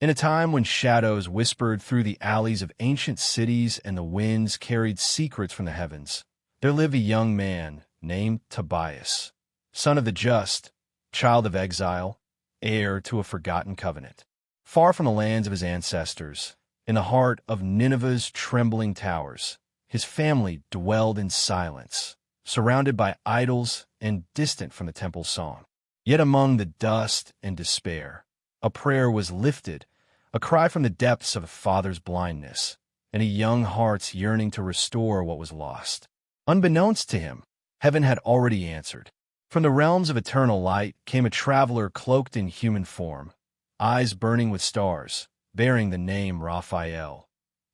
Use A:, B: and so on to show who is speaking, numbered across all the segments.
A: In a time when shadows whispered through the alleys of ancient cities and the winds carried secrets from the heavens, there lived a young man named Tobias, son of the just, child of exile, heir to a forgotten covenant. Far from the lands of his ancestors, in the heart of Nineveh's trembling towers, his family dwelled in silence, surrounded by idols and distant from the temple's song. Yet among the dust and despair, a prayer was lifted, a cry from the depths of a father's blindness, and a young heart's yearning to restore what was lost. Unbeknownst to him, heaven had already answered. From the realms of eternal light came a traveler cloaked in human form, eyes burning with stars, bearing the name Raphael,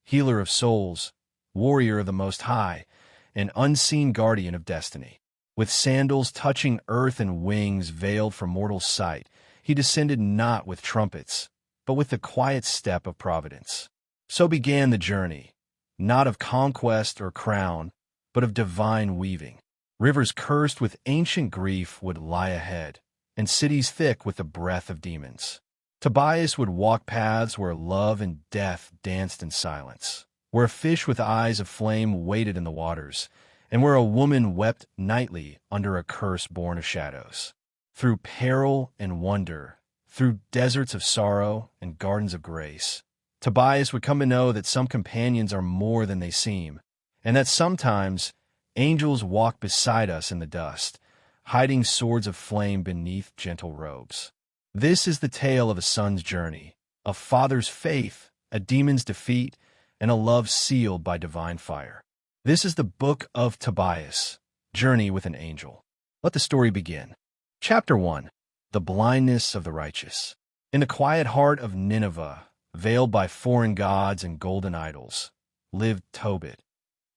A: healer of souls, warrior of the Most High, and unseen guardian of destiny. With sandals touching earth and wings veiled from mortal sight, he descended not with trumpets, but with the quiet step of providence. So began the journey, not of conquest or crown, but of divine weaving. Rivers cursed with ancient grief would lie ahead, and cities thick with the breath of demons. Tobias would walk paths where love and death danced in silence, where a fish with eyes of flame waited in the waters, and where a woman wept nightly under a curse born of shadows. Through peril and wonder, through deserts of sorrow and gardens of grace, Tobias would come to know that some companions are more than they seem, and that sometimes angels walk beside us in the dust, hiding swords of flame beneath gentle robes. This is the tale of a son's journey, a father's faith, a demon's defeat, and a love sealed by divine fire. This is the Book of Tobias, Journey with an Angel. Let the story begin. Chapter 1. The Blindness of the Righteous. In the quiet heart of Nineveh, veiled by foreign gods and golden idols, lived Tobit,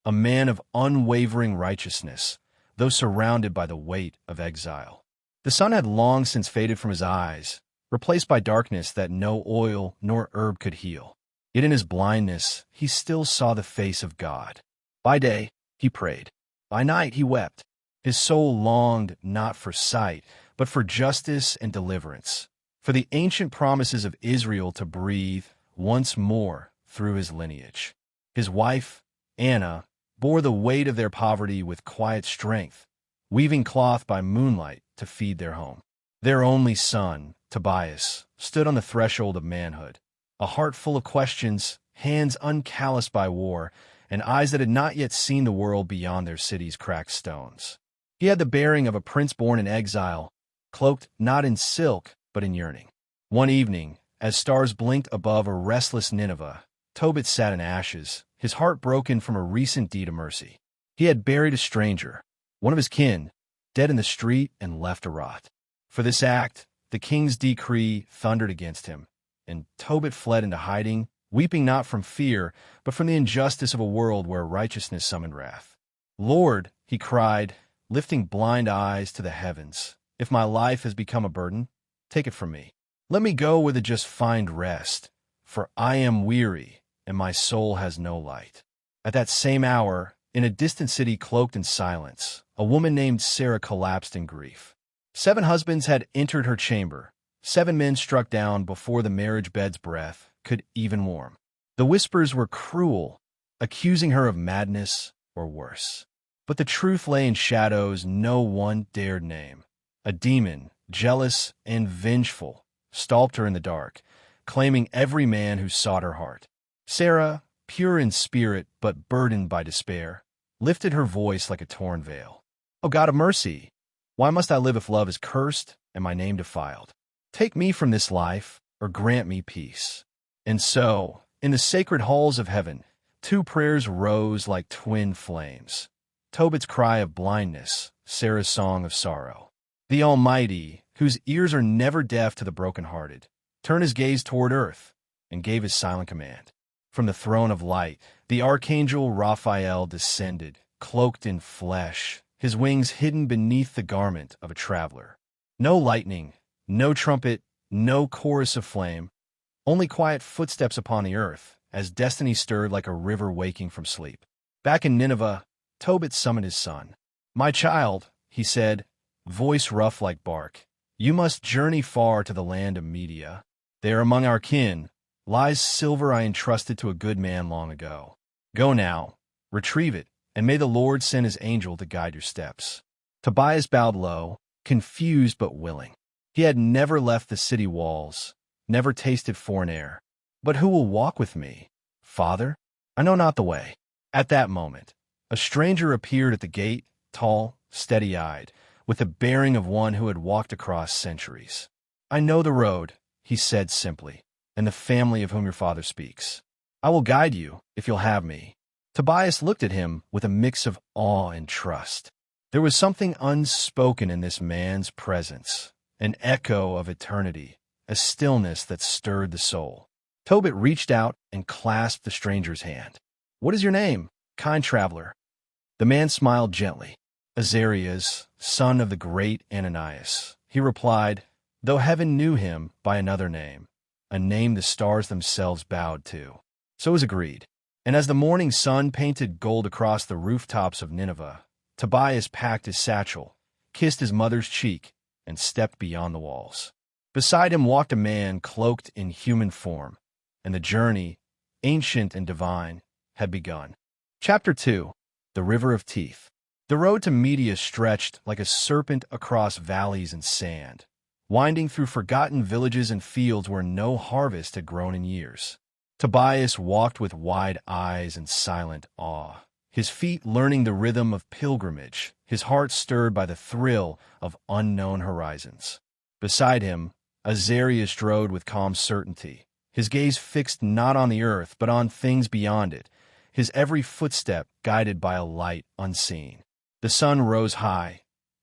A: a man of unwavering righteousness, though surrounded by the weight of exile. The sun had long since faded from his eyes, replaced by darkness that no oil nor herb could heal. Yet in his blindness, he still saw the face of God. By day, he prayed. By night, he wept. His soul longed not for sight, but for justice and deliverance, for the ancient promises of Israel to breathe once more through his lineage. His wife, Anna, bore the weight of their poverty with quiet strength, weaving cloth by moonlight to feed their home. Their only son, Tobias, stood on the threshold of manhood, a heart full of questions, hands uncalloused by war, and eyes that had not yet seen the world beyond their city's cracked stones. He had the bearing of a prince born in exile, cloaked not in silk, but in yearning. One evening, as stars blinked above a restless Nineveh, Tobit sat in ashes, his heart broken from a recent deed of mercy. He had buried a stranger, one of his kin, dead in the street and left to rot. For this act, the king's decree thundered against him, and Tobit fled into hiding, weeping not from fear, but from the injustice of a world where righteousness summoned wrath. "Lord," he cried, lifting blind eyes to the heavens, "if my life has become a burden, take it from me. Let me go where the just find rest, for I am weary, and my soul has no light." At that same hour, in a distant city cloaked in silence, a woman named Sarah collapsed in grief. 7 husbands had entered her chamber, 7 men struck down before the marriage bed's breath could even warm. The whispers were cruel, accusing her of madness or worse. But the truth lay in shadows no one dared name. A demon, jealous and vengeful, stalked her in the dark, claiming every man who sought her heart. Sarah, pure in spirit but burdened by despair, lifted her voice like a torn veil. "O God of mercy, why must I live if love is cursed and my name defiled? Take me from this life, or grant me peace." And so, in the sacred halls of heaven, 2 prayers rose like twin flames. Tobit's cry of blindness, Sarah's song of sorrow. The Almighty, whose ears are never deaf to the brokenhearted, turned his gaze toward earth and gave his silent command. From the throne of light, the Archangel Raphael descended, cloaked in flesh, his wings hidden beneath the garment of a traveler. No lightning, no trumpet, no chorus of flame, only quiet footsteps upon the earth, as destiny stirred like a river waking from sleep. Back in Nineveh, Tobit summoned his son. "My child," he said, voice rough like bark, "you must journey far to the land of Media. There among our kin, lies silver I entrusted to a good man long ago. Go now, retrieve it, and may the Lord send his angel to guide your steps." Tobias bowed low, confused but willing. He had never left the city walls, never tasted foreign air. "But who will walk with me, Father? I know not the way." At that moment, a stranger appeared at the gate, tall, steady-eyed, with the bearing of one who had walked across centuries. "I know the road," he said simply, "and the family of whom your father speaks. I will guide you, if you'll have me." Tobias looked at him with a mix of awe and trust. There was something unspoken in this man's presence, an echo of eternity, a stillness that stirred the soul. Tobit reached out and clasped the stranger's hand. "What is your name, kind traveler?" The man smiled gently. "Azarias, son of the great Ananias," he replied, though heaven knew him by another name, a name the stars themselves bowed to. So it was agreed. And as the morning sun painted gold across the rooftops of Nineveh, Tobias packed his satchel, kissed his mother's cheek, and stepped beyond the walls. Beside him walked a man cloaked in human form, and the journey, ancient and divine, had begun. Chapter 2. The River of Teeth. The road to Media stretched like a serpent across valleys and sand, winding through forgotten villages and fields where no harvest had grown in years. Tobias walked with wide eyes and silent awe, his feet learning the rhythm of pilgrimage, his heart stirred by the thrill of unknown horizons. Beside him, Azarias strode with calm certainty, his gaze fixed not on the earth but on things beyond it, his every footstep guided by a light unseen. The sun rose high,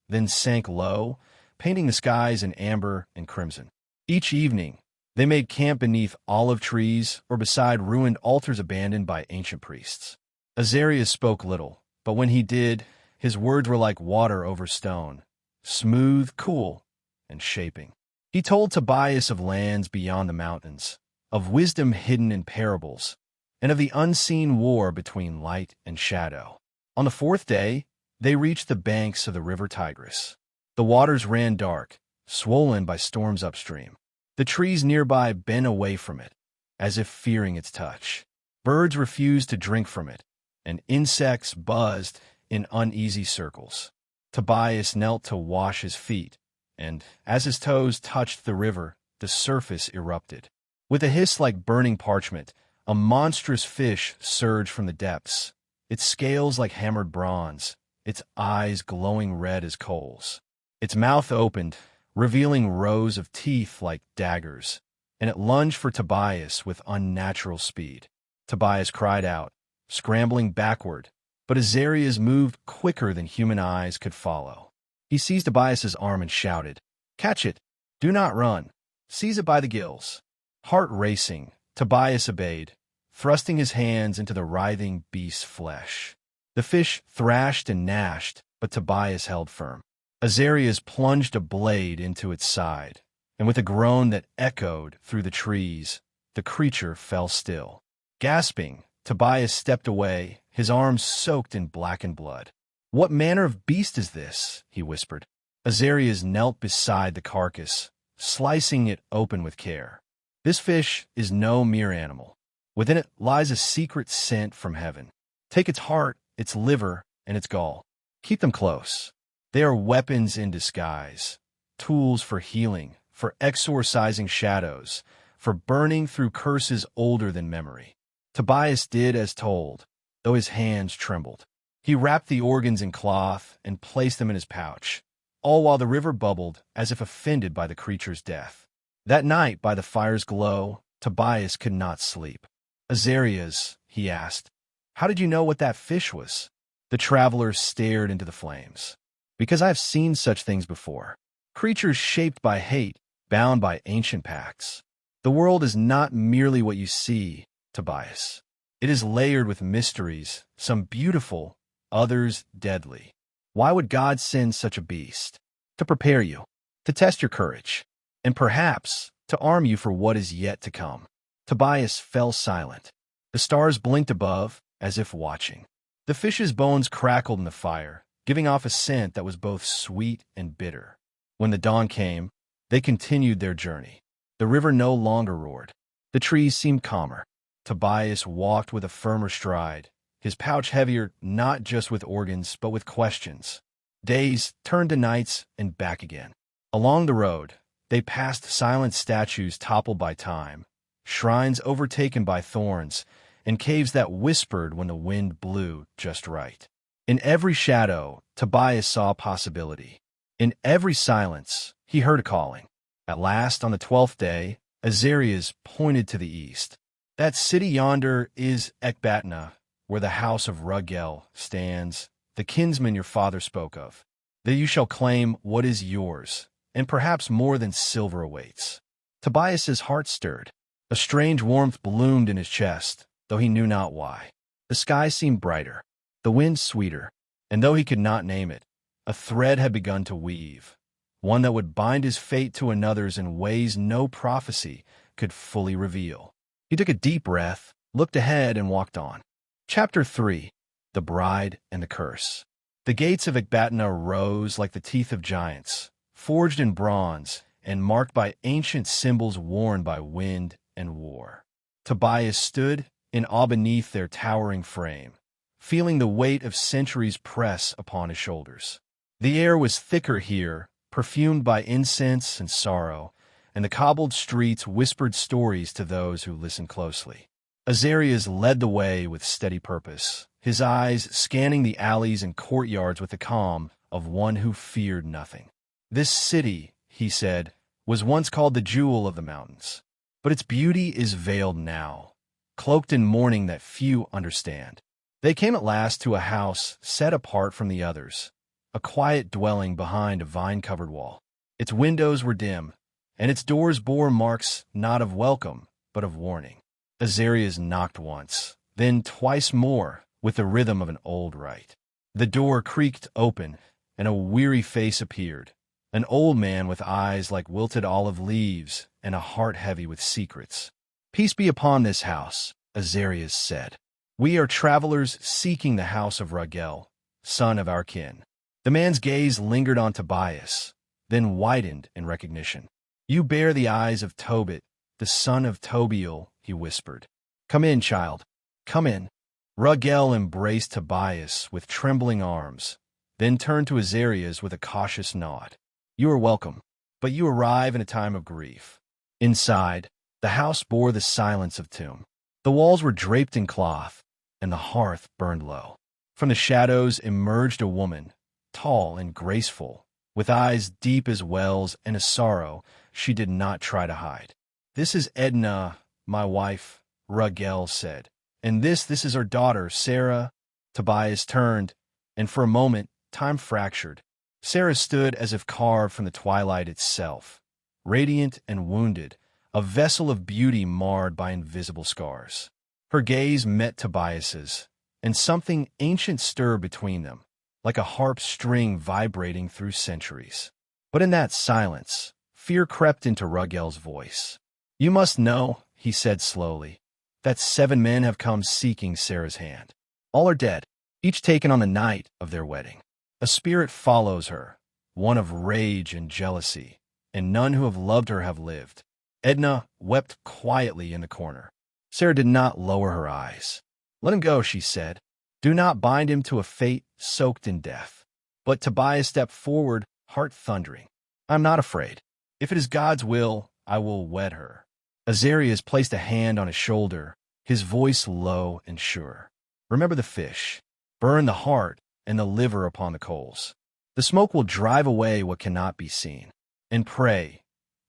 A: then sank low, painting the skies in amber and crimson. Each evening, they made camp beneath olive trees or beside ruined altars abandoned by ancient priests. Azarias spoke little, but when he did, his words were like water over stone, smooth, cool, and shaping. He told Tobias of lands beyond the mountains, of wisdom hidden in parables, and of the unseen war between light and shadow. On the fourth day, they reached the banks of the river Tigris. The waters ran dark, swollen by storms upstream. The trees nearby bent away from it, as if fearing its touch. Birds refused to drink from it, and insects buzzed in uneasy circles. Tobias knelt to wash his feet, and as his toes touched the river, the surface erupted. With a hiss like burning parchment, a monstrous fish surged from the depths, its scales like hammered bronze, its eyes glowing red as coals. Its mouth opened, revealing rows of teeth like daggers, and it lunged for Tobias with unnatural speed. Tobias cried out, scrambling backward, but Azarias moved quicker than human eyes could follow. He seized Tobias's arm and shouted, "Catch it! Do not run! Seize it by the gills!" Heart racing, Tobias obeyed, thrusting his hands into the writhing beast's flesh. The fish thrashed and gnashed, but Tobias held firm. Azarias plunged a blade into its side, and with a groan that echoed through the trees, the creature fell still. Gasping, Tobias stepped away, his arms soaked in blackened blood. "What manner of beast is this?" he whispered. Azarias knelt beside the carcass, slicing it open with care. "This fish is no mere animal. Within it lies a secret sent from heaven. Take its heart, its liver, and its gall. Keep them close. They are weapons in disguise, tools for healing, for exorcising shadows, for burning through curses older than memory." Tobias did as told, though his hands trembled. He wrapped the organs in cloth and placed them in his pouch, all while the river bubbled as if offended by the creature's death. That night, by the fire's glow, Tobias could not sleep. "Azarias," he asked, "how did you know what that fish was?" The traveler stared into the flames. "Because I have seen such things before. Creatures shaped by hate, bound by ancient pacts. The world is not merely what you see, Tobias. It is layered with mysteries, some beautiful, others deadly. Why would God send such a beast? To prepare you, to test your courage, and perhaps to arm you for what is yet to come." Tobias fell silent. The stars blinked above, as if watching. The fish's bones crackled in the fire, giving off a scent that was both sweet and bitter. When the dawn came, they continued their journey. The river no longer roared. The trees seemed calmer. Tobias walked with a firmer stride, his pouch heavier not just with organs but with questions. Days turned to nights and back again. Along the road, they passed silent statues toppled by time, shrines overtaken by thorns, and caves that whispered when the wind blew just right. In every shadow, Tobias saw possibility. In every silence, he heard a calling. At last, on the 12th day, Azarias pointed to the east. That city yonder is Ecbatana, where the house of Ruggel stands, the kinsman your father spoke of. There you shall claim what is yours, and perhaps more than silver awaits. Tobias's heart stirred. A strange warmth bloomed in his chest, though he knew not why. The sky seemed brighter, the wind sweeter, and though he could not name it, a thread had begun to weave, one that would bind his fate to another's in ways no prophecy could fully reveal. He took a deep breath, looked ahead, and walked on. Chapter 3. The Bride and the Curse. The gates of Ecbatana rose like the teeth of giants, forged in bronze and marked by ancient symbols worn by wind and war. Tobias stood in awe beneath their towering frame, feeling the weight of centuries press upon his shoulders. The air was thicker here, perfumed by incense and sorrow, and the cobbled streets whispered stories to those who listened closely. Azarias led the way with steady purpose, his eyes scanning the alleys and courtyards with the calm of one who feared nothing. This city, he said, was once called the Jewel of the Mountains, but its beauty is veiled now, cloaked in mourning that few understand. They came at last to a house set apart from the others, a quiet dwelling behind a vine-covered wall. Its windows were dim, and its doors bore marks not of welcome, but of warning. Azarias knocked once, then twice more, with the rhythm of an old rite. The door creaked open, and a weary face appeared, an old man with eyes like wilted olive leaves and a heart heavy with secrets. "Peace be upon this house," Azarias said. "We are travelers seeking the house of Ruggel, son of our kin." The man's gaze lingered on Tobias, then widened in recognition. "You bear the eyes of Tobit, the son of Tobiel," he whispered. "Come in, child, come in." Ruggel embraced Tobias with trembling arms, then turned to Azarias with a cautious nod. "You are welcome, but you arrive in a time of grief." Inside, the house bore the silence of tomb. The walls were draped in cloth, and the hearth burned low. From the shadows emerged a woman, tall and graceful, with eyes deep as wells and a sorrow she did not try to hide. "This is Edna, my wife," Ruggel said. "And this is her daughter, Sarah." Tobias turned, and for a moment time fractured. Sarah stood as if carved from the twilight itself, radiant and wounded, a vessel of beauty marred by invisible scars. Her gaze met Tobias's, and something ancient stirred between them, like a harp string vibrating through centuries. But in that silence, fear crept into Ruggel's voice. "You must know," he said slowly, "that 7 men have come seeking Sarah's hand. All are dead, each taken on the night of their wedding. A spirit follows her, one of rage and jealousy, and none who have loved her have lived." Edna wept quietly in the corner. Sarah did not lower her eyes. "Let him go," she said. "Do not bind him to a fate soaked in death." But Tobias stepped forward, heart thundering. "I am not afraid. If it is God's will, I will wed her." Azarias placed a hand on his shoulder, his voice low and sure. "Remember the fish. Burn the heart and the liver upon the coals. The smoke will drive away what cannot be seen. And pray,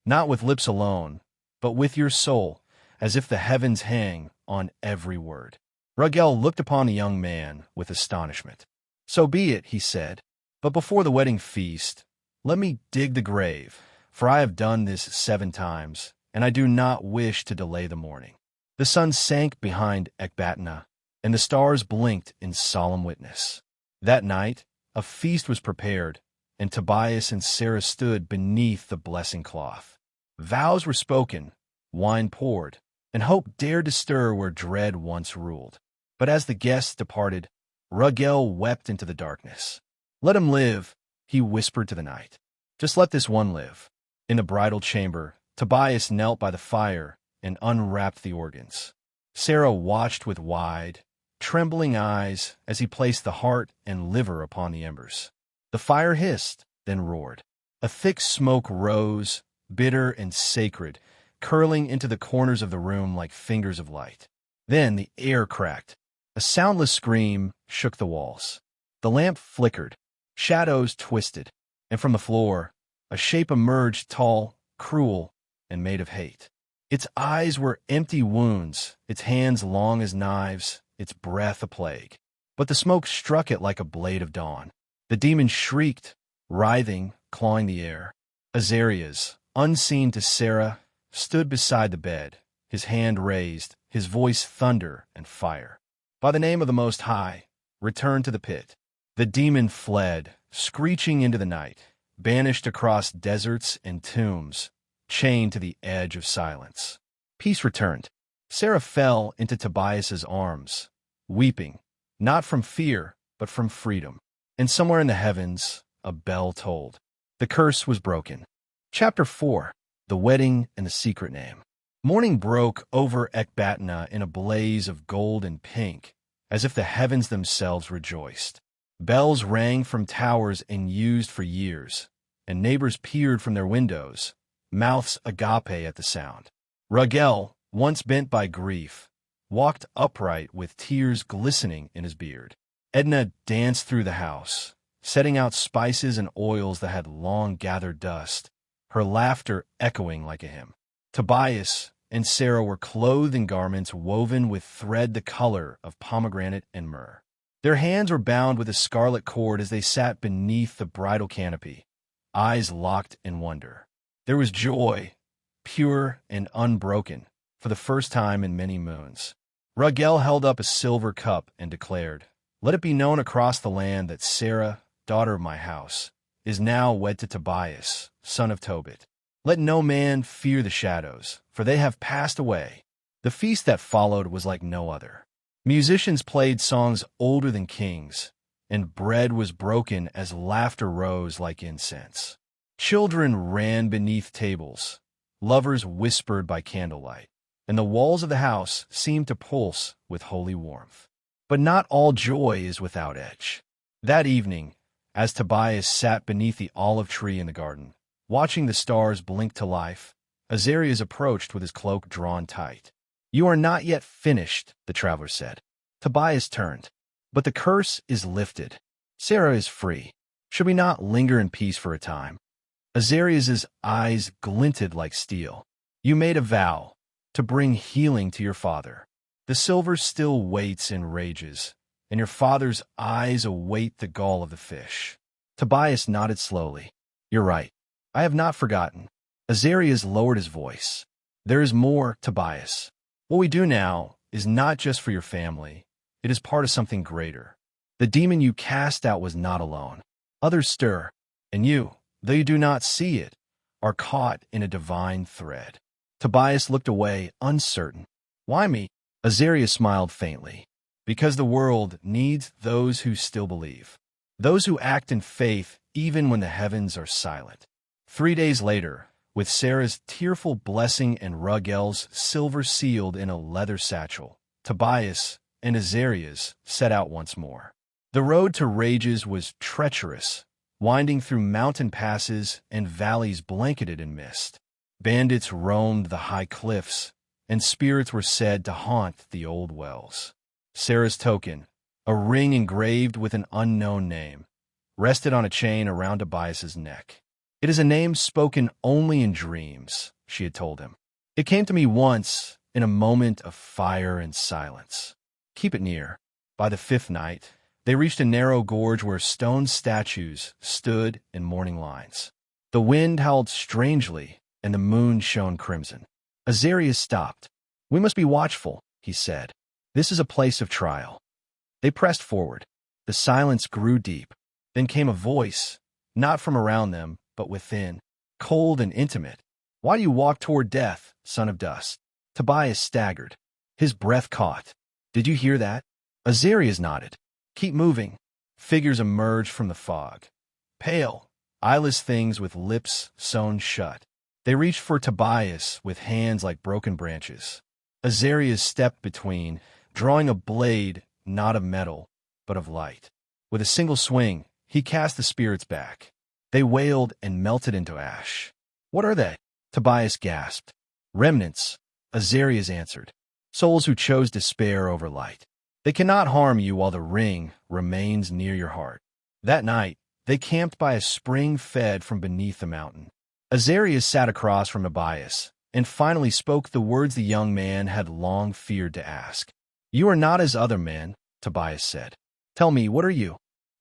A: not with lips alone, but with your soul, as if the heavens hang on every word." Ruggel looked upon the young man with astonishment. "So be it," he said, "but before the wedding feast, let me dig the grave, for I have done this 7 times, and I do not wish to delay the morning." The sun sank behind Ecbatana, and the stars blinked in solemn witness. That night, a feast was prepared, and Tobias and Sarah stood beneath the blessing cloth. Vows were spoken, wine poured, and hope dared to stir where dread once ruled. But as the guests departed, Ruggel wept into the darkness. "Let him live," he whispered to the night. "Just let this one live." In the bridal chamber, Tobias knelt by the fire, and unwrapped the organs. Sarah watched with wide, trembling eyes as he placed the heart and liver upon the embers. The fire hissed, then roared. A thick smoke rose, bitter and sacred, curling into the corners of the room like fingers of light. Then the air cracked. A soundless scream shook the walls. The lamp flickered, shadows twisted, and from the floor, a shape emerged, tall, cruel, and made of hate. Its eyes were empty wounds, its hands long as knives, its breath a plague. But the smoke struck it like a blade of dawn. The demon shrieked, writhing, clawing the air. Azarias, unseen to Sarah, stood beside the bed, his hand raised, his voice thunder and fire. By the name of the Most High, return to the pit. The demon fled, screeching into the night, banished across deserts and tombs, chained to the edge of silence. Peace returned. Sarah fell into Tobias's arms, weeping, not from fear, but from freedom. And somewhere in the heavens, a bell tolled. The curse was broken. Chapter 4. The Wedding and the Secret Name. Morning broke over Ecbatana in a blaze of gold and pink, as if the heavens themselves rejoiced. Bells rang from towers unused for years, and neighbors peered from their windows, mouths agape at the sound. Rugel, once bent by grief, walked upright with tears glistening in his beard. Edna danced through the house, setting out spices and oils that had long gathered dust, her laughter echoing like a hymn. Tobias and Sarah were clothed in garments woven with thread the color of pomegranate and myrrh. Their hands were bound with a scarlet cord as they sat beneath the bridal canopy, eyes locked in wonder. There was joy, pure and unbroken, for the first time in many moons. Rugel held up a silver cup and declared, "Let it be known across the land that Sarah, daughter of my house, is now wed to Tobias, son of Tobit. Let no man fear the shadows, for they have passed away." The feast that followed was like no other. Musicians played songs older than kings, and bread was broken as laughter rose like incense. Children ran beneath tables, lovers whispered by candlelight, and the walls of the house seemed to pulse with holy warmth. But not all joy is without edge. That evening, as Tobias sat beneath the olive tree in the garden, watching the stars blink to life, Azarias approached with his cloak drawn tight. "You are not yet finished," the traveler said. Tobias turned. "But the curse is lifted. Sarah is free. Should we not linger in peace for a time?" Azarias's eyes glinted like steel. "You made a vow to bring healing to your father. The silver still waits and rages, and your father's eyes await the gall of the fish." Tobias nodded slowly. "You're right. I have not forgotten." Azarias lowered his voice. "There is more, Tobias. What we do now is not just for your family. It is part of something greater. The demon you cast out was not alone. Others stir, and you, though you do not see it, are caught in a divine thread." Tobias looked away, uncertain. "Why me?" Azarias smiled faintly. "Because the world needs those who still believe. Those who act in faith even when the heavens are silent." 3 days later, with Sarah's tearful blessing and Rugel's silver sealed in a leather satchel, Tobias and Azarias set out once more. The road to Rages was treacherous, winding through mountain passes and valleys blanketed in mist. Bandits roamed the high cliffs, and spirits were said to haunt the old wells. Sarah's token, a ring engraved with an unknown name, rested on a chain around Tobias's neck. "It is a name spoken only in dreams," she had told him. "It came to me once in a moment of fire and silence. Keep it near." By the 5th night, they reached a narrow gorge where stone statues stood in mourning lines. The wind howled strangely, and the moon shone crimson. Azarias stopped. "We must be watchful," he said. "This is a place of trial." They pressed forward. The silence grew deep. Then came a voice, not from around them, but within, cold and intimate. "Why do you walk toward death, son of dust?" Tobias staggered. His breath caught. "Did you hear that?" Azarias nodded. "Keep moving." Figures emerged from the fog. Pale, eyeless things with lips sewn shut. They reached for Tobias with hands like broken branches. Azarias stepped between, drawing a blade not of metal, but of light. With a single swing, he cast the spirits back. They wailed and melted into ash. "What are they?" Tobias gasped. "Remnants," Azarias answered. "Souls who chose despair over light. They cannot harm you while the ring remains near your heart." That night, they camped by a spring fed from beneath the mountain. Azarias sat across from Tobias, and finally spoke the words the young man had long feared to ask. "You are not as other men," Tobias said. "Tell me, what are you?"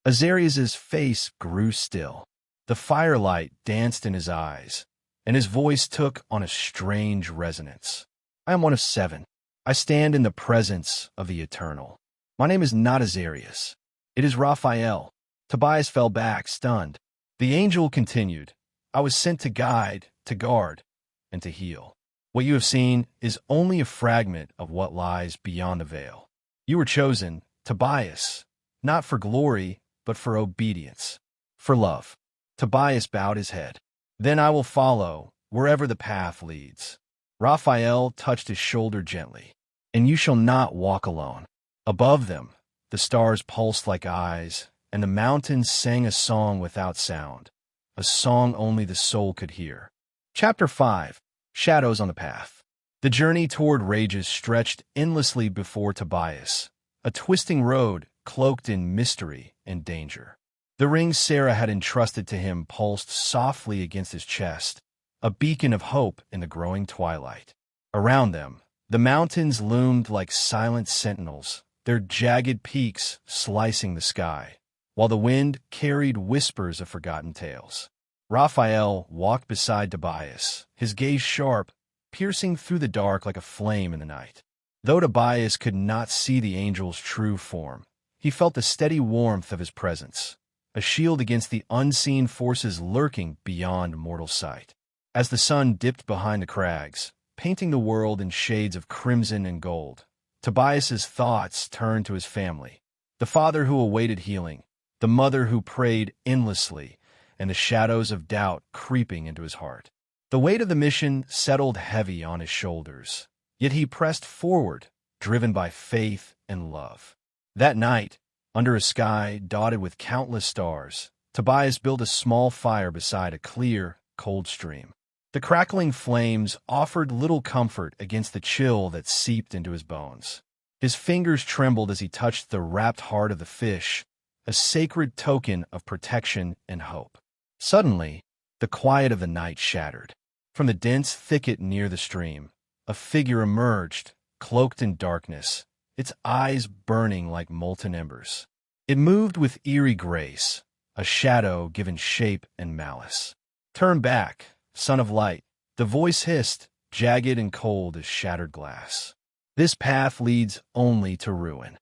A: Azarias's face grew still. The firelight danced in his eyes, and his voice took on a strange resonance. "I am one of 7. I stand in the presence of the Eternal. My name is not Azarias. It is Raphael." Tobias fell back, stunned. The angel continued, "I was sent to guide, to guard, and to heal. What you have seen is only a fragment of what lies beyond the veil. You were chosen, Tobias, not for glory, but for obedience, for love." Tobias bowed his head. "Then I will follow wherever the path leads." Raphael touched his shoulder gently. "And you shall not walk alone." Above them, the stars pulsed like eyes, and the mountains sang a song without sound, a song only the soul could hear. Chapter 5. Shadows on the Path. The journey toward Rages stretched endlessly before Tobias, a twisting road cloaked in mystery and danger. The ring Sarah had entrusted to him pulsed softly against his chest, a beacon of hope in the growing twilight. Around them, the mountains loomed like silent sentinels, their jagged peaks slicing the sky, while the wind carried whispers of forgotten tales. Raphael walked beside Tobias, his gaze sharp, piercing through the dark like a flame in the night. Though Tobias could not see the angel's true form, he felt the steady warmth of his presence, a shield against the unseen forces lurking beyond mortal sight. As the sun dipped behind the crags, painting the world in shades of crimson and gold, Tobias's thoughts turned to his family, the father who awaited healing, the mother who prayed endlessly, and the shadows of doubt creeping into his heart. The weight of the mission settled heavy on his shoulders, yet he pressed forward, driven by faith and love. That night, under a sky dotted with countless stars, Tobias built a small fire beside a clear, cold stream. The crackling flames offered little comfort against the chill that seeped into his bones. His fingers trembled as he touched the wrapped heart of the fish, a sacred token of protection and hope. Suddenly, the quiet of the night shattered. From the dense thicket near the stream, a figure emerged, cloaked in darkness, its eyes burning like molten embers. It moved with eerie grace, a shadow given shape and malice. "Turn back, son of light," the voice hissed, jagged and cold as shattered glass. "This path leads only to ruin."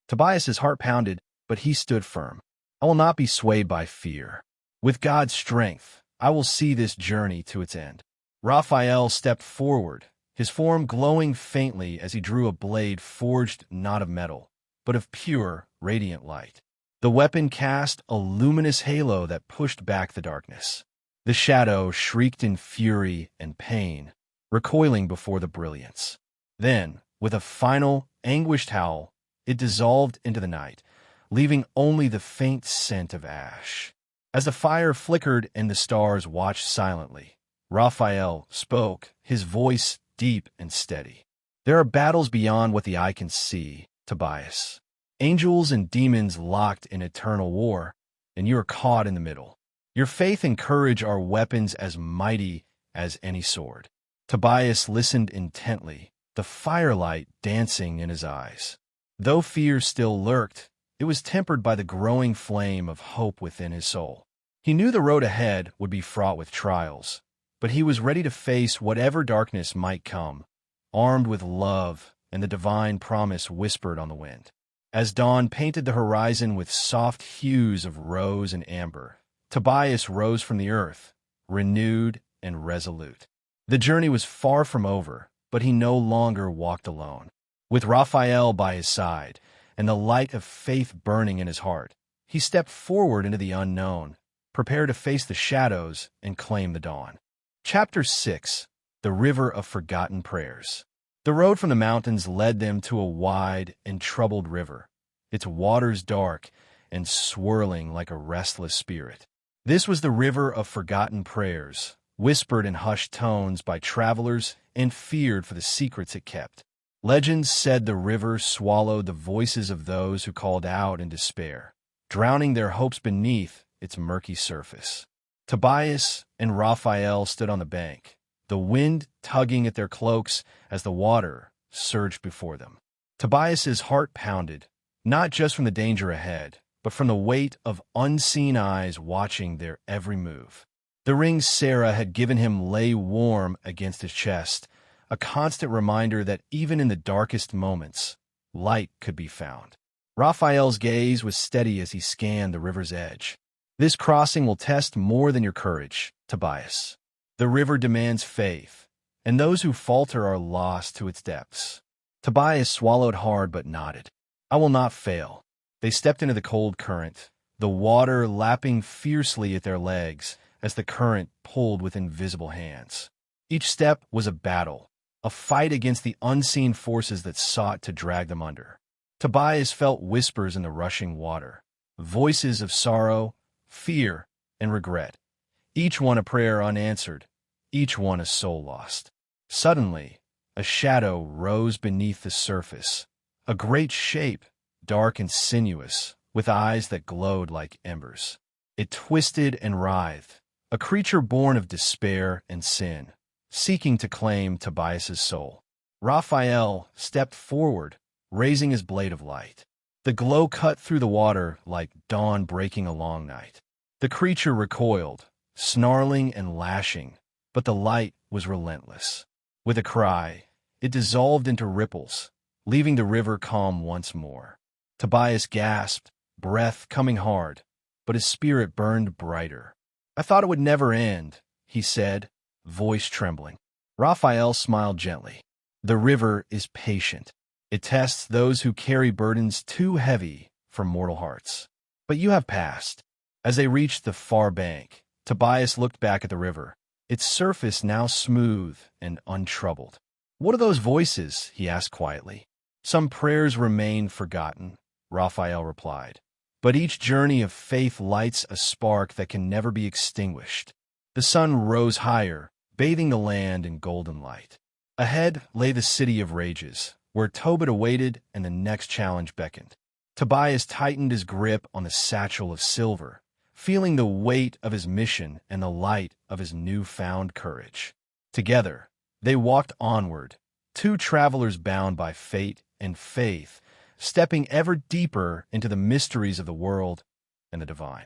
A: Tobias's heart pounded, but he stood firm. "I will not be swayed by fear. With God's strength, I will see this journey to its end." Raphael stepped forward, his form glowing faintly as he drew a blade forged not of metal, but of pure, radiant light. The weapon cast a luminous halo that pushed back the darkness. The shadow shrieked in fury and pain, recoiling before the brilliance. Then, with a final, anguished howl, it dissolved into the night, leaving only the faint scent of ash. As the fire flickered and the stars watched silently, Raphael spoke, his voice deep and steady. "There are battles beyond what the eye can see, Tobias. Angels and demons locked in eternal war, and you are caught in the middle. Your faith and courage are weapons as mighty as any sword." Tobias listened intently, the firelight dancing in his eyes. Though fear still lurked, it was tempered by the growing flame of hope within his soul. He knew the road ahead would be fraught with trials, but he was ready to face whatever darkness might come, armed with love and the divine promise whispered on the wind. As dawn painted the horizon with soft hues of rose and amber, Tobias rose from the earth, renewed and resolute. The journey was far from over, but he no longer walked alone. With Raphael by his side and the light of faith burning in his heart, he stepped forward into the unknown, prepared to face the shadows and claim the dawn. Chapter 6. The River of Forgotten Prayers. The road from the mountains led them to a wide and troubled river, its waters dark and swirling like a restless spirit. This was the river of forgotten prayers, whispered in hushed tones by travelers and feared for the secrets it kept. Legends said the river swallowed the voices of those who called out in despair, drowning their hopes beneath its murky surface. Tobias and Raphael stood on the bank, the wind tugging at their cloaks as the water surged before them. Tobias's heart pounded, not just from the danger ahead, but from the weight of unseen eyes watching their every move. The ring Sarah had given him lay warm against his chest, a constant reminder that even in the darkest moments, light could be found. Raphael's gaze was steady as he scanned the river's edge. This crossing will test more than your courage, Tobias. The river demands faith, and those who falter are lost to its depths. Tobias swallowed hard but nodded. I will not fail. They stepped into the cold current, the water lapping fiercely at their legs as the current pulled with invisible hands. Each step was a battle, a fight against the unseen forces that sought to drag them under. Tobias felt whispers in the rushing water, voices of sorrow, fear, and regret, each one a prayer unanswered, each one a soul lost. Suddenly, a shadow rose beneath the surface, a great shape, dark and sinuous, with eyes that glowed like embers. It twisted and writhed, a creature born of despair and sin, seeking to claim Tobias's soul. Raphael stepped forward, raising his blade of light. The glow cut through the water like dawn breaking a long night. The creature recoiled, snarling and lashing, but the light was relentless. With a cry, it dissolved into ripples, leaving the river calm once more. Tobias gasped, breath coming hard, but his spirit burned brighter. I thought it would never end, he said, voice trembling. Raphael smiled gently. The river is patient. It tests those who carry burdens too heavy for mortal hearts. But you have passed. As they reached the far bank, Tobias looked back at the river, its surface now smooth and untroubled. What are those voices? He asked quietly. Some prayers remain forgotten, Raphael replied. But each journey of faith lights a spark that can never be extinguished. The sun rose higher, bathing the land in golden light. Ahead lay the city of rages, where Tobit awaited and the next challenge beckoned. Tobias tightened his grip on the satchel of silver, feeling the weight of his mission and the light of his newfound courage. Together, they walked onward, two travelers bound by fate and faith, stepping ever deeper into the mysteries of the world and the divine.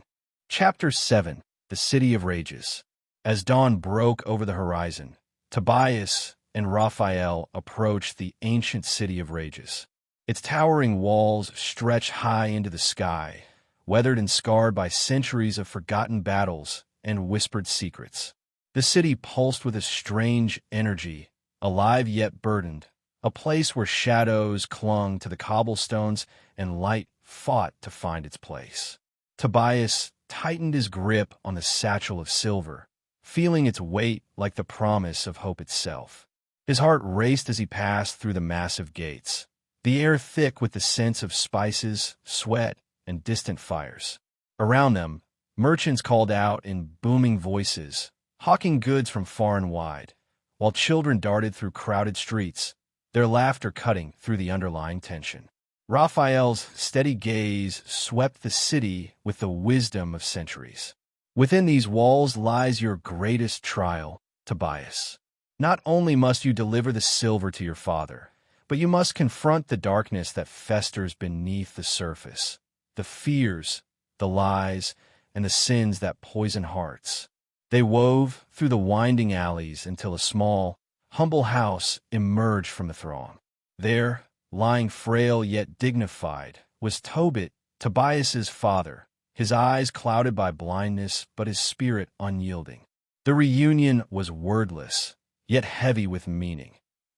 A: Chapter 7. The City of Rages. As dawn broke over the horizon, Tobias and Raphael approached the ancient city of Rages. Its towering walls stretched high into the sky, weathered and scarred by centuries of forgotten battles and whispered secrets. The city pulsed with a strange energy, alive yet burdened, a place where shadows clung to the cobblestones and light fought to find its place. Tobias tightened his grip on the satchel of silver, feeling its weight like the promise of hope itself. His heart raced as he passed through the massive gates, the air thick with the scents of spices, sweat, and distant fires. Around them, merchants called out in booming voices, hawking goods from far and wide, while children darted through crowded streets, their laughter cutting through the underlying tension. Raphael's steady gaze swept the city with the wisdom of centuries. Within these walls lies your greatest trial, Tobias. Not only must you deliver the silver to your father, but you must confront the darkness that festers beneath the surface, the fears, the lies, and the sins that poison hearts. They wove through the winding alleys until a small, humble house emerged from the throng. There, lying frail yet dignified, was Tobit, Tobias's father, his eyes clouded by blindness but his spirit unyielding. The reunion was wordless, yet heavy with meaning.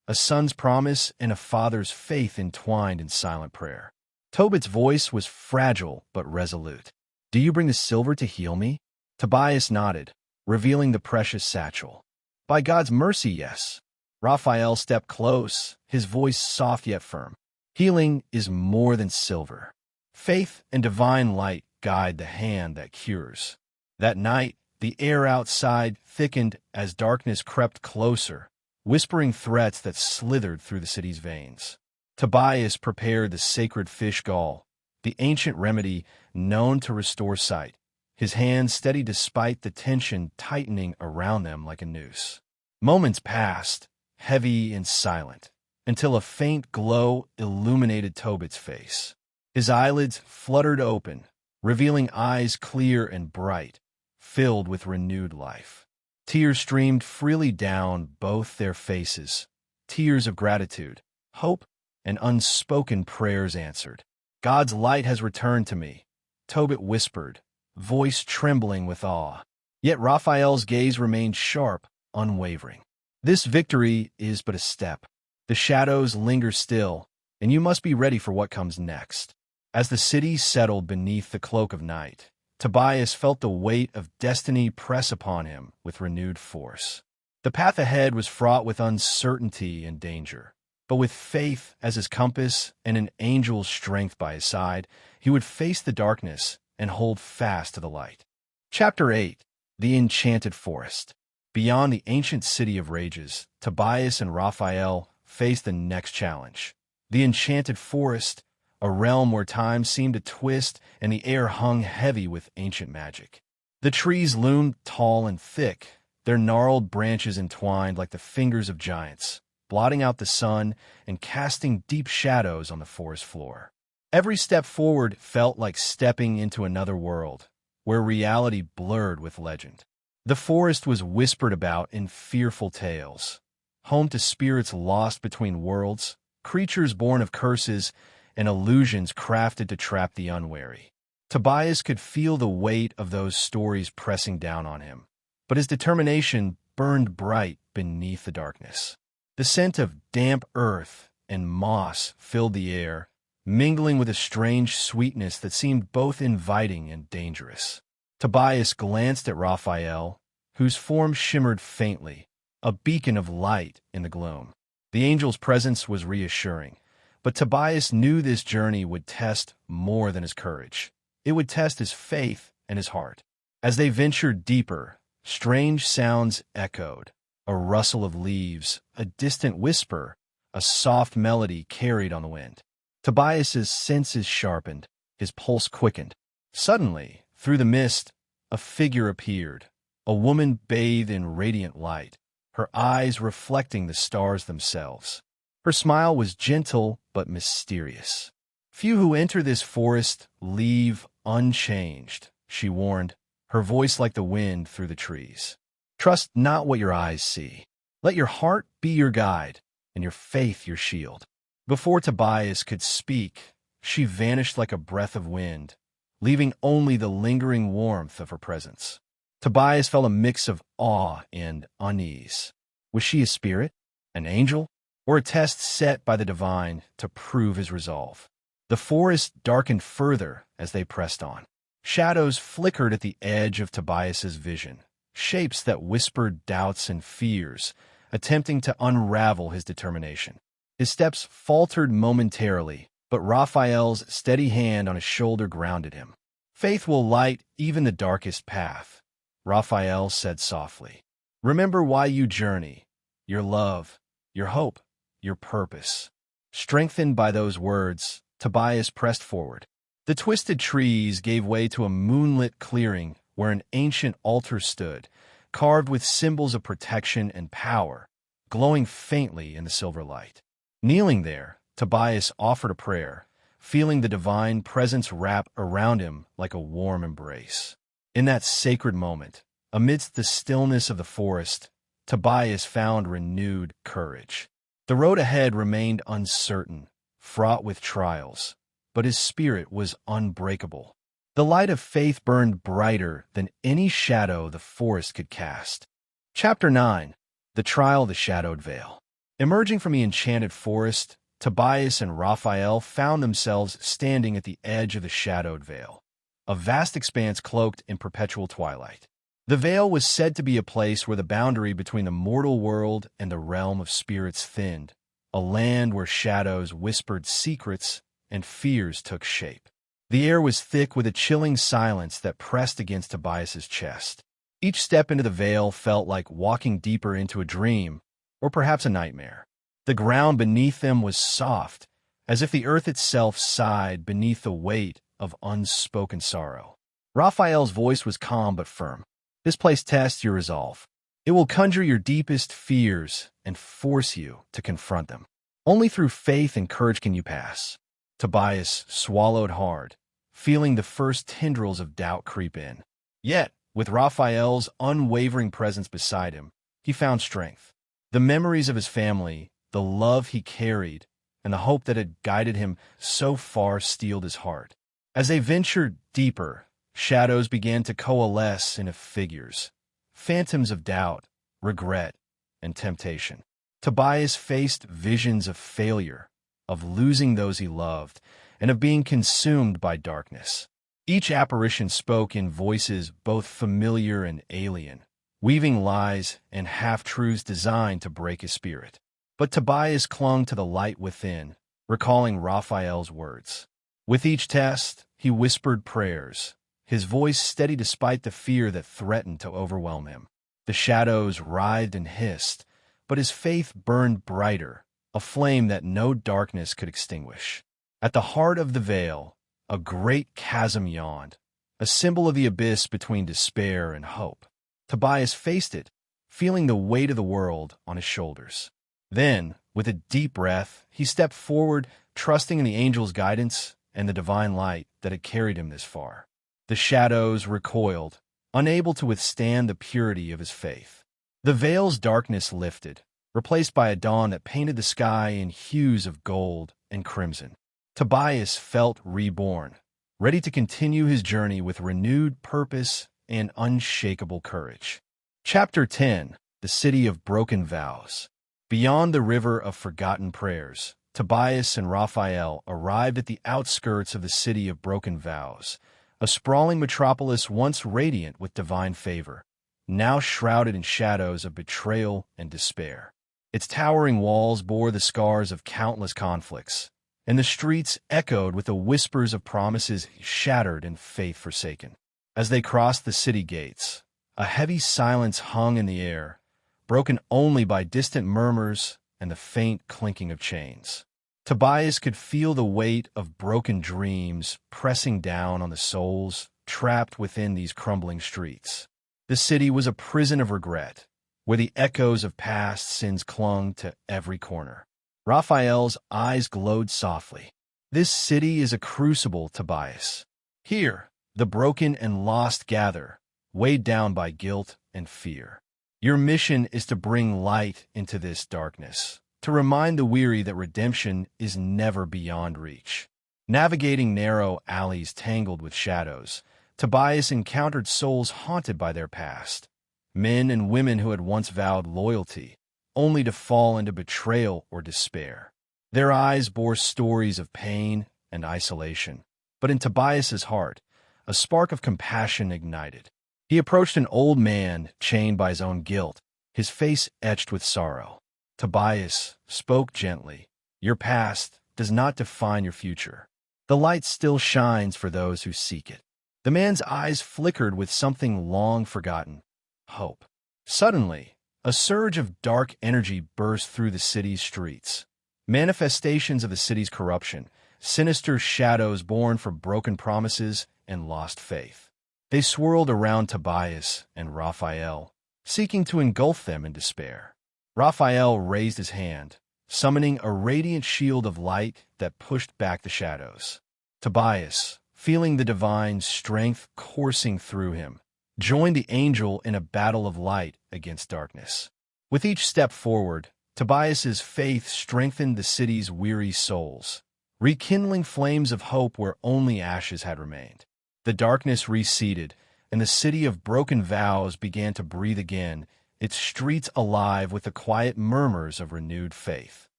A: A son's promise and a father's faith entwined in silent prayer. Tobit's voice was fragile but resolute. "Do you bring the silver to heal me?" Tobias nodded, revealing the precious satchel. By God's mercy, yes. Raphael stepped close, his voice soft yet firm. Healing is more than silver. Faith and divine light guide the hand that cures. That night, the air outside thickened as darkness crept closer, whispering threats that slithered through the city's veins. Tobias prepared the sacred fish gall, the ancient remedy known to restore sight, his hands steady despite the tension tightening around them like a noose. Moments passed, heavy and silent, until a faint glow illuminated Tobit's face. His eyelids fluttered open, revealing eyes clear and bright, filled with renewed life. Tears streamed freely down both their faces, tears of gratitude, hope, and unspoken prayers answered. God's light has returned to me, Tobit whispered, voice trembling with awe. Yet Raphael's gaze remained sharp, unwavering. This victory is but a step. The shadows linger still, and you must be ready for what comes next. As the city settled beneath the cloak of night, Tobias felt the weight of destiny press upon him with renewed force. The path ahead was fraught with uncertainty and danger, but with faith as his compass and an angel's strength by his side, he would face the darkness and hold fast to the light. Chapter 8. The Enchanted Forest. Beyond the ancient city of rages, Tobias and Raphael faced the next challenge. The Enchanted Forest, a realm where time seemed to twist and the air hung heavy with ancient magic. The trees loomed tall and thick, their gnarled branches entwined like the fingers of giants, blotting out the sun and casting deep shadows on the forest floor. Every step forward felt like stepping into another world, where reality blurred with legend. The forest was whispered about in fearful tales, home to spirits lost between worlds, creatures born of curses, and illusions crafted to trap the unwary. Tobias could feel the weight of those stories pressing down on him, but his determination burned bright beneath the darkness. The scent of damp earth and moss filled the air, mingling with a strange sweetness that seemed both inviting and dangerous. Tobias glanced at Raphael, whose form shimmered faintly, a beacon of light in the gloom. The angel's presence was reassuring, but Tobias knew this journey would test more than his courage. It would test his faith and his heart. As they ventured deeper, strange sounds echoed, a rustle of leaves, a distant whisper, a soft melody carried on the wind. Tobias's senses sharpened, his pulse quickened. Suddenly, through the mist, a figure appeared, a woman bathed in radiant light, her eyes reflecting the stars themselves. Her smile was gentle but mysterious. Few who enter this forest leave unchanged, she warned, her voice like the wind through the trees. Trust not what your eyes see. Let your heart be your guide, and your faith your shield. Before Tobias could speak, she vanished like a breath of wind, leaving only the lingering warmth of her presence. Tobias felt a mix of awe and unease. Was she a spirit, an angel, or a test set by the divine to prove his resolve? The forest darkened further as they pressed on. Shadows flickered at the edge of Tobias's vision, shapes that whispered doubts and fears, attempting to unravel his determination. His steps faltered momentarily, but Raphael's steady hand on his shoulder grounded him. Faith will light even the darkest path, Raphael said softly. Remember why you journey, your love, your hope, your purpose. Strengthened by those words, Tobias pressed forward. The twisted trees gave way to a moonlit clearing where an ancient altar stood, carved with symbols of protection and power, glowing faintly in the silver light. Kneeling there, Tobias offered a prayer, feeling the divine presence wrap around him like a warm embrace. In that sacred moment, amidst the stillness of the forest, Tobias found renewed courage. The road ahead remained uncertain, fraught with trials, but his spirit was unbreakable. The light of faith burned brighter than any shadow the forest could cast. Chapter 9. The Trial of the Shadowed Veil. Emerging from the enchanted forest, Tobias and Raphael found themselves standing at the edge of the shadowed veil, a vast expanse cloaked in perpetual twilight. The veil was said to be a place where the boundary between the mortal world and the realm of spirits thinned, a land where shadows whispered secrets and fears took shape. The air was thick with a chilling silence that pressed against Tobias's chest. Each step into the veil felt like walking deeper into a dream, or perhaps a nightmare. The ground beneath them was soft, as if the earth itself sighed beneath the weight of unspoken sorrow. Raphael's voice was calm but firm. This place tests your resolve. It will conjure your deepest fears and force you to confront them. Only through faith and courage can you pass. Tobias swallowed hard, feeling the first tendrils of doubt creep in. Yet, with Raphael's unwavering presence beside him, he found strength. The memories of his family, the love he carried, and the hope that had guided him so far steeled his heart. As they ventured deeper, shadows began to coalesce into figures, phantoms of doubt, regret, and temptation. Tobias faced visions of failure, of losing those he loved, and of being consumed by darkness. Each apparition spoke in voices both familiar and alien, weaving lies and half-truths designed to break his spirit. But Tobias clung to the light within, recalling Raphael's words. With each test, he whispered prayers, his voice steady despite the fear that threatened to overwhelm him. The shadows writhed and hissed, but his faith burned brighter, a flame that no darkness could extinguish. At the heart of the veil, a great chasm yawned, a symbol of the abyss between despair and hope. Tobias faced it, feeling the weight of the world on his shoulders. Then, with a deep breath, he stepped forward, trusting in the angel's guidance and the divine light that had carried him this far. The shadows recoiled, unable to withstand the purity of his faith. The veil's darkness lifted, replaced by a dawn that painted the sky in hues of gold and crimson. Tobias felt reborn, ready to continue his journey with renewed purpose and unshakable courage. Chapter 10: The City of Broken Vows. Beyond the river of forgotten prayers, Tobias and Raphael arrived at the outskirts of the City of Broken Vows, a sprawling metropolis once radiant with divine favor, now shrouded in shadows of betrayal and despair. Its towering walls bore the scars of countless conflicts, and the streets echoed with the whispers of promises shattered and faith forsaken. As they crossed the city gates, a heavy silence hung in the air, broken only by distant murmurs and the faint clinking of chains. Tobias could feel the weight of broken dreams pressing down on the souls trapped within these crumbling streets. The city was a prison of regret, where the echoes of past sins clung to every corner. Raphael's eyes glowed softly. This city is a crucible, Tobias. Here, the broken and lost gather, weighed down by guilt and fear. Your mission is to bring light into this darkness, to remind the weary that redemption is never beyond reach. Navigating narrow alleys tangled with shadows, Tobias encountered souls haunted by their past, men and women who had once vowed loyalty, only to fall into betrayal or despair. Their eyes bore stories of pain and isolation, but in Tobias's heart, a spark of compassion ignited. He approached an old man chained by his own guilt, his face etched with sorrow. Tobias spoke gently. Your past does not define your future. The light still shines for those who seek it. The man's eyes flickered with something long forgotten: hope. Suddenly, a surge of dark energy burst through the city's streets. Manifestations of the city's corruption, sinister shadows born from broken promises and lost faith. They swirled around Tobias and Raphael, seeking to engulf them in despair. Raphael raised his hand, summoning a radiant shield of light that pushed back the shadows. Tobias, feeling the divine strength coursing through him, joined the angel in a battle of light against darkness. With each step forward, Tobias's faith strengthened the city's weary souls, rekindling flames of hope where only ashes had remained. The darkness receded, and the city of broken vows began to breathe again, its streets alive with the quiet murmurs of renewed faith.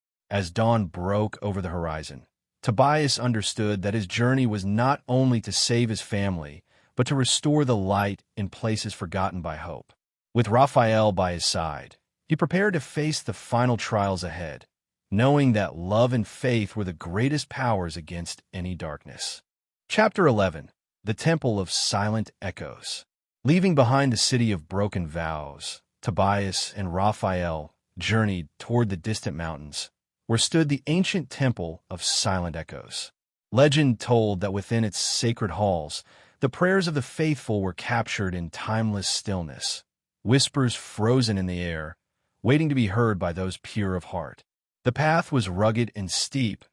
A: As dawn broke over the horizon, Tobias understood that his journey was not only to save his family, but to restore the light in places forgotten by hope. With Raphael by his side, he prepared to face the final trials ahead, knowing that love and faith were the greatest powers against any darkness. Chapter 11. The Temple of Silent Echoes. Leaving behind the city of broken vows, Tobias and Raphael journeyed toward the distant mountains, where stood the ancient Temple of Silent Echoes. Legend told that within its sacred halls, the prayers of the faithful were captured in timeless stillness, whispers frozen in the air, waiting to be heard by those pure of heart. The path was rugged and steep,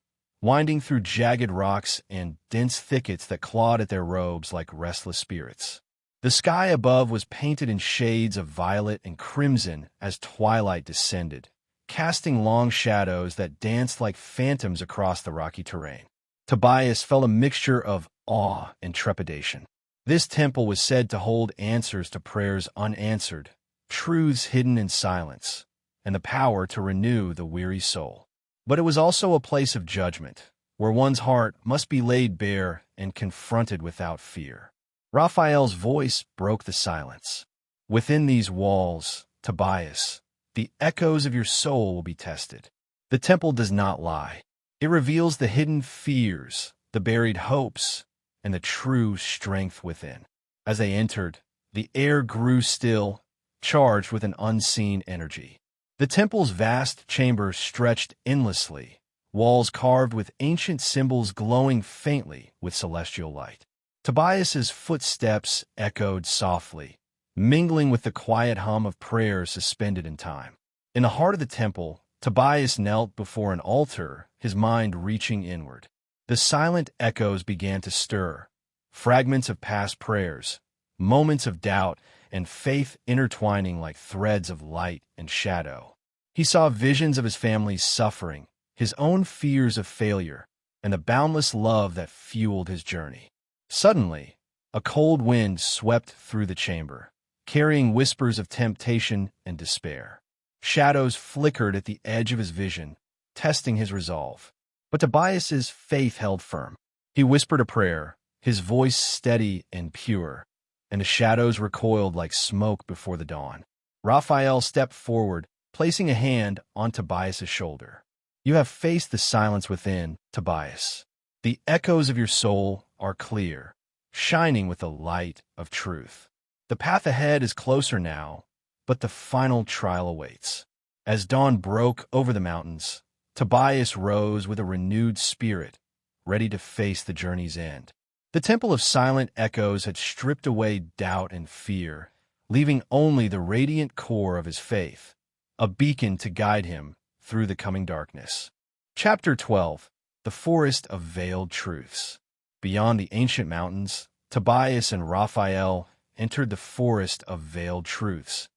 A: winding through jagged rocks and dense thickets that clawed at their robes like restless spirits. The sky above was painted in shades of violet and crimson as twilight descended, casting long shadows that danced like phantoms across the rocky terrain. Tobias felt a mixture of awe and trepidation. This temple was said to hold answers to prayers unanswered, truths hidden in silence, and the power to renew the weary soul. But it was also a place of judgment, where one's heart must be laid bare and confronted without fear. Raphael's voice broke the silence. Within these walls, Tobias, the echoes of your soul will be tested. The temple does not lie. It reveals the hidden fears, the buried hopes, and the true strength within. As they entered, the air grew still, charged with an unseen energy. The temple's vast chambers stretched endlessly, walls carved with ancient symbols glowing faintly with celestial light. Tobias's footsteps echoed softly, mingling with the quiet hum of prayers suspended in time. In the heart of the temple, Tobias knelt before an altar, his mind reaching inward. The silent echoes began to stir, fragments of past prayers, moments of doubt and faith intertwining like threads of light and shadow. He saw visions of his family's suffering, his own fears of failure, and the boundless love that fueled his journey. Suddenly, a cold wind swept through the chamber, carrying whispers of temptation and despair. Shadows flickered at the edge of his vision, testing his resolve. But Tobias's faith held firm. He whispered a prayer, his voice steady and pure, and the shadows recoiled like smoke before the dawn. Raphael stepped forward, placing a hand on Tobias's shoulder. You have faced the silence within, Tobias. The echoes of your soul are clear, shining with the light of truth. The path ahead is closer now, but the final trial awaits. As dawn broke over the mountains, Tobias rose with a renewed spirit, ready to face the journey's end. The Temple of Silent Echoes had stripped away doubt and fear, leaving only the radiant core of his faith, a beacon to guide him through the coming darkness. Chapter 12. The Forest of Veiled Truths. Beyond the ancient mountains, Tobias and Raphael entered the Forest of Veiled Truths,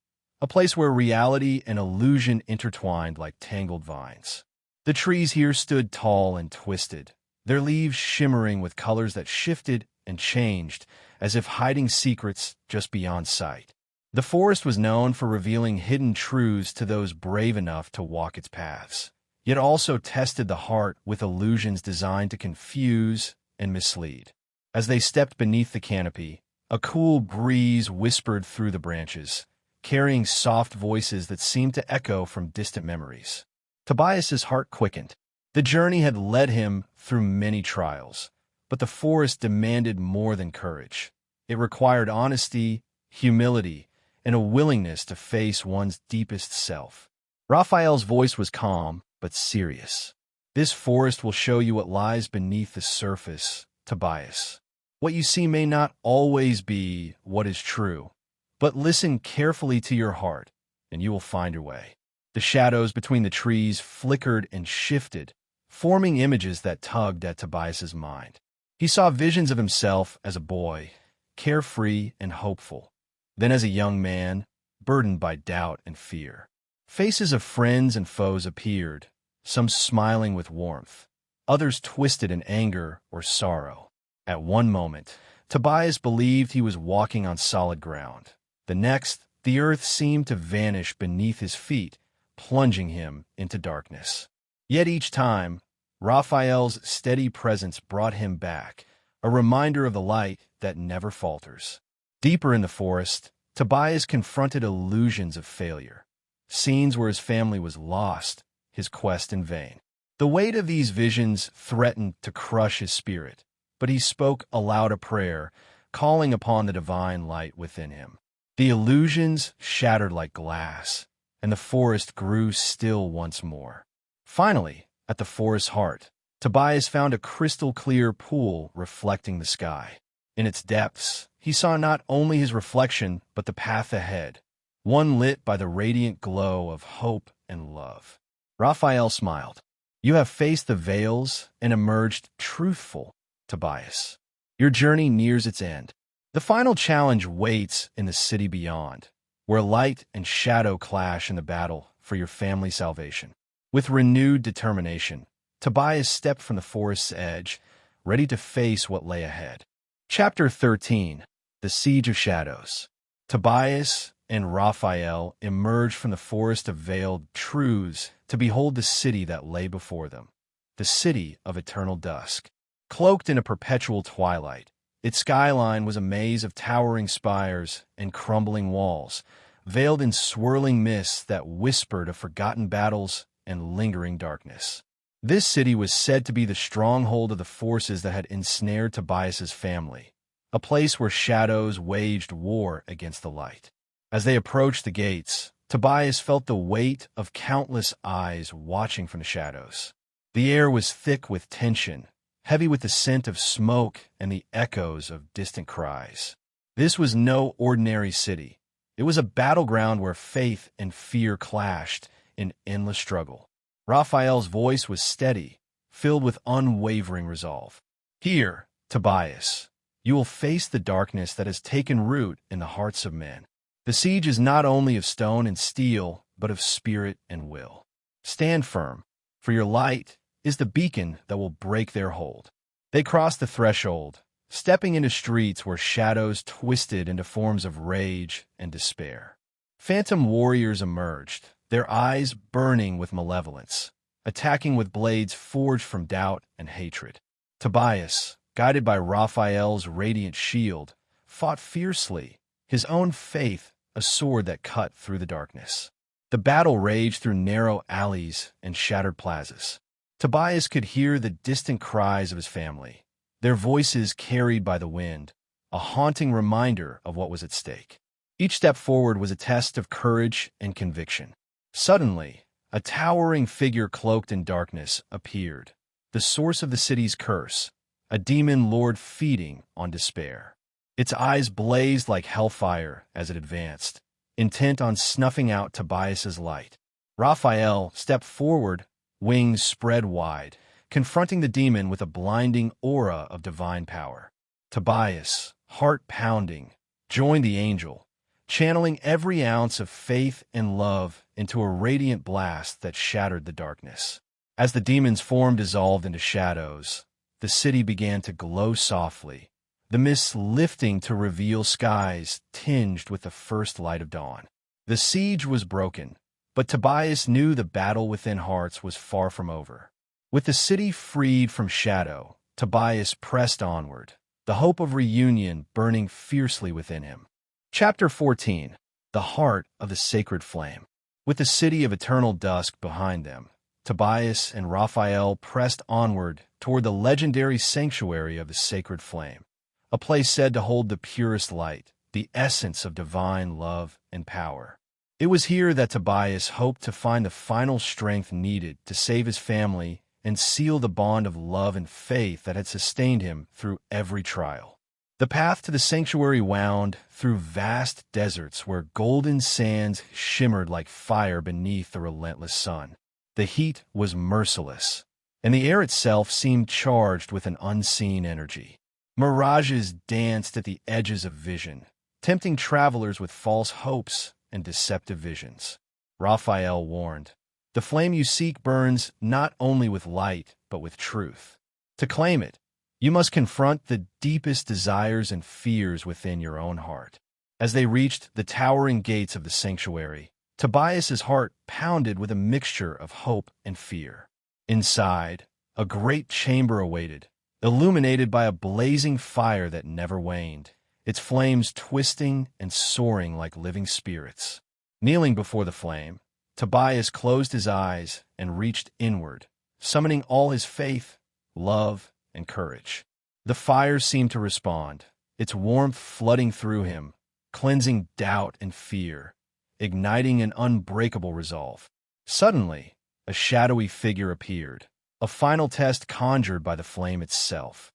A: a place where reality and illusion intertwined like tangled vines. The trees here stood tall and twisted, their leaves shimmering with colors that shifted and changed, as if hiding secrets just beyond sight. The forest was known for revealing hidden truths to those brave enough to walk its paths, yet also tested the heart with illusions designed to confuse and mislead. As they stepped beneath the canopy, a cool breeze whispered through the branches, carrying soft voices that seemed to echo from distant memories. Tobias's heart quickened. The journey had led him through many trials, but the forest demanded more than courage. It required honesty, humility, and a willingness to face one's deepest self. Raphael's voice was calm, but serious. This forest will show you what lies beneath the surface, Tobias. What you see may not always be what is true, but listen carefully to your heart, and you will find your way. The shadows between the trees flickered and shifted, forming images that tugged at Tobias's mind. He saw visions of himself as a boy, carefree and hopeful, then as a young man, burdened by doubt and fear. Faces of friends and foes appeared, some smiling with warmth, others twisted in anger or sorrow. At one moment, Tobias believed he was walking on solid ground. The next, the earth seemed to vanish beneath his feet, plunging him into darkness. Yet each time, Raphael's steady presence brought him back, a reminder of the light that never falters. Deeper in the forest, Tobias confronted illusions of failure, scenes where his family was lost, his quest in vain. The weight of these visions threatened to crush his spirit, but he spoke aloud a prayer, calling upon the divine light within him. The illusions shattered like glass, and the forest grew still once more. Finally, at the forest's heart, Tobias found a crystal-clear pool reflecting the sky. In its depths, he saw not only his reflection but the path ahead, one lit by the radiant glow of hope and love. Raphael smiled. "You have faced the veils and emerged truthful, Tobias. Your journey nears its end. The final challenge waits in the city beyond, where light and shadow clash in the battle for your family's salvation." With renewed determination, Tobias stepped from the forest's edge, ready to face what lay ahead. Chapter 13. The Siege of Shadows. Tobias and Raphael emerged from the forest of veiled truths to behold the city that lay before them, the city of eternal dusk. Cloaked in a perpetual twilight, its skyline was a maze of towering spires and crumbling walls, veiled in swirling mists that whispered of forgotten battles and lingering darkness. This city was said to be the stronghold of the forces that had ensnared Tobias's family, a place where shadows waged war against the light. As they approached the gates, Tobias felt the weight of countless eyes watching from the shadows. The air was thick with tension, heavy with the scent of smoke and the echoes of distant cries. This was no ordinary city. It was a battleground where faith and fear clashed in endless struggle. Raphael's voice was steady, filled with unwavering resolve. "Here, Tobias, you will face the darkness that has taken root in the hearts of men. The siege is not only of stone and steel, but of spirit and will. Stand firm, for your light is the beacon that will break their hold." They crossed the threshold, stepping into streets where shadows twisted into forms of rage and despair. Phantom warriors emerged, their eyes burning with malevolence, attacking with blades forged from doubt and hatred. Tobias, guided by Raphael's radiant shield, fought fiercely, his own faith a sword that cut through the darkness. The battle raged through narrow alleys and shattered plazas. Tobias could hear the distant cries of his family, their voices carried by the wind, a haunting reminder of what was at stake. Each step forward was a test of courage and conviction. Suddenly, a towering figure cloaked in darkness appeared, the source of the city's curse, a demon lord feeding on despair. Its eyes blazed like hellfire as it advanced, intent on snuffing out Tobias's light. Raphael stepped forward, wings spread wide, confronting the demon with a blinding aura of divine power. Tobias, heart pounding, joined the angel, channeling every ounce of faith and love into a radiant blast that shattered the darkness. As the demon's form dissolved into shadows, the city began to glow softly, the mists lifting to reveal skies tinged with the first light of dawn. The siege was broken, but Tobias knew the battle within hearts was far from over. With the city freed from shadow, Tobias pressed onward, the hope of reunion burning fiercely within him. Chapter 14. The Heart of the Sacred Flame. With the city of eternal dusk behind them, Tobias and Raphael pressed onward toward the legendary sanctuary of the Sacred Flame, a place said to hold the purest light, the essence of divine love and power. It was here that Tobias hoped to find the final strength needed to save his family and seal the bond of love and faith that had sustained him through every trial. The path to the sanctuary wound through vast deserts where golden sands shimmered like fire beneath the relentless sun. The heat was merciless, and the air itself seemed charged with an unseen energy. Mirages danced at the edges of vision, tempting travelers with false hopes and deceptive visions. Raphael warned, "The flame you seek burns not only with light, but with truth. To claim it, you must confront the deepest desires and fears within your own heart." As they reached the towering gates of the sanctuary, Tobias's heart pounded with a mixture of hope and fear. Inside, a great chamber awaited, illuminated by a blazing fire that never waned, its flames twisting and soaring like living spirits. Kneeling before the flame, Tobias closed his eyes and reached inward, summoning all his faith, love, and courage. The fire seemed to respond, its warmth flooding through him, cleansing doubt and fear, igniting an unbreakable resolve. Suddenly, a shadowy figure appeared, a final test conjured by the flame itself,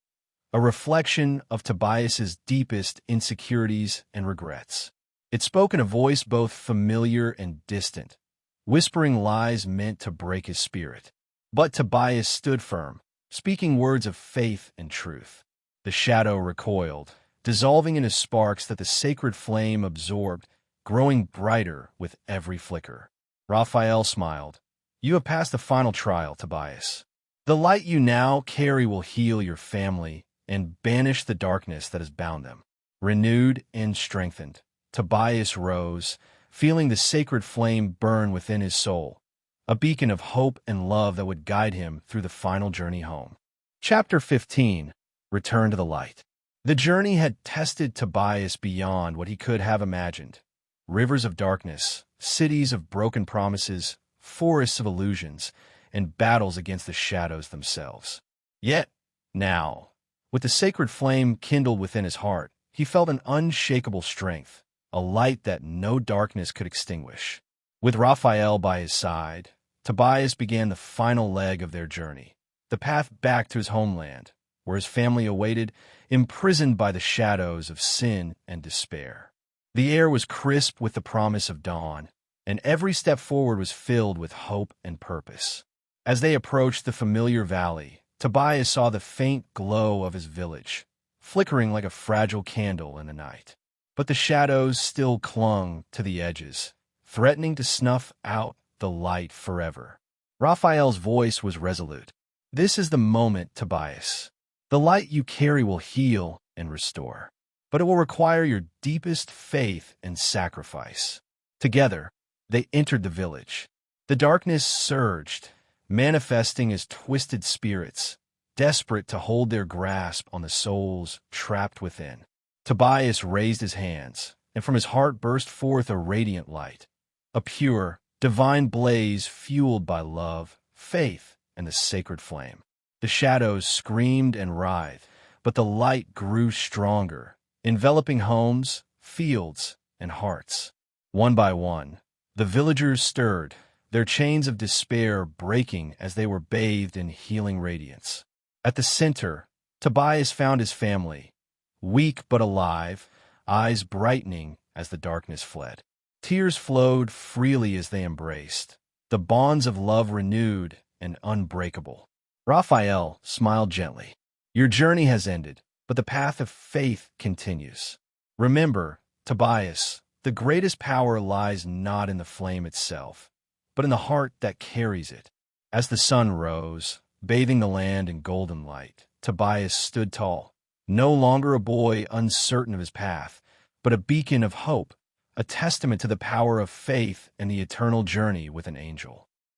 A: a reflection of Tobias's deepest insecurities and regrets. It spoke in a voice both familiar and distant, whispering lies meant to break his spirit. But Tobias stood firm, speaking words of faith and truth. The shadow recoiled, dissolving into sparks that the sacred flame absorbed, growing brighter with every flicker. Raphael smiled. You have passed the final trial, Tobias. The light you now carry will heal your family and banish the darkness that has bound them. Renewed and strengthened, Tobias rose, feeling the sacred flame burn within his soul, a beacon of hope and love that would guide him through the final journey home. Chapter 15. Return to the Light. The journey had tested Tobias beyond what he could have imagined. Rivers of darkness, cities of broken promises, forests of illusions, and battles against the shadows themselves. Yet, now, with the sacred flame kindled within his heart, he felt an unshakable strength, a light that no darkness could extinguish. With Raphael by his side, Tobias began the final leg of their journey, the path back to his homeland, where his family awaited, imprisoned by the shadows of sin and despair. The air was crisp with the promise of dawn, and every step forward was filled with hope and purpose. As they approached the familiar valley, Tobias saw the faint glow of his village, flickering like a fragile candle in the night. But the shadows still clung to the edges, threatening to snuff out the light forever. Raphael's voice was resolute. This is the moment, Tobias. The light you carry will heal and restore, but it will require your deepest faith and sacrifice. Together, they entered the village. The darkness surged, manifesting as twisted spirits, desperate to hold their grasp on the souls trapped within. Tobias raised his hands, and from his heart burst forth a radiant light, a pure, divine blaze fueled by love, faith, and the sacred flame. The shadows screamed and writhed, but the light grew stronger, enveloping homes, fields, and hearts. One by one, the villagers stirred, their chains of despair breaking as they were bathed in healing radiance. At the center, Tobias found his family, weak but alive, eyes brightening as the darkness fled. Tears flowed freely as they embraced, the bonds of love renewed and unbreakable. Raphael smiled gently. Your journey has ended, but the path of faith continues. Remember, Tobias, the greatest power lies not in the flame itself, but in the heart that carries it. As the sun rose, bathing the land in golden light, Tobias stood tall, no longer a boy uncertain of his path, but a beacon of hope, a testament to the power of faith and the eternal journey with an angel.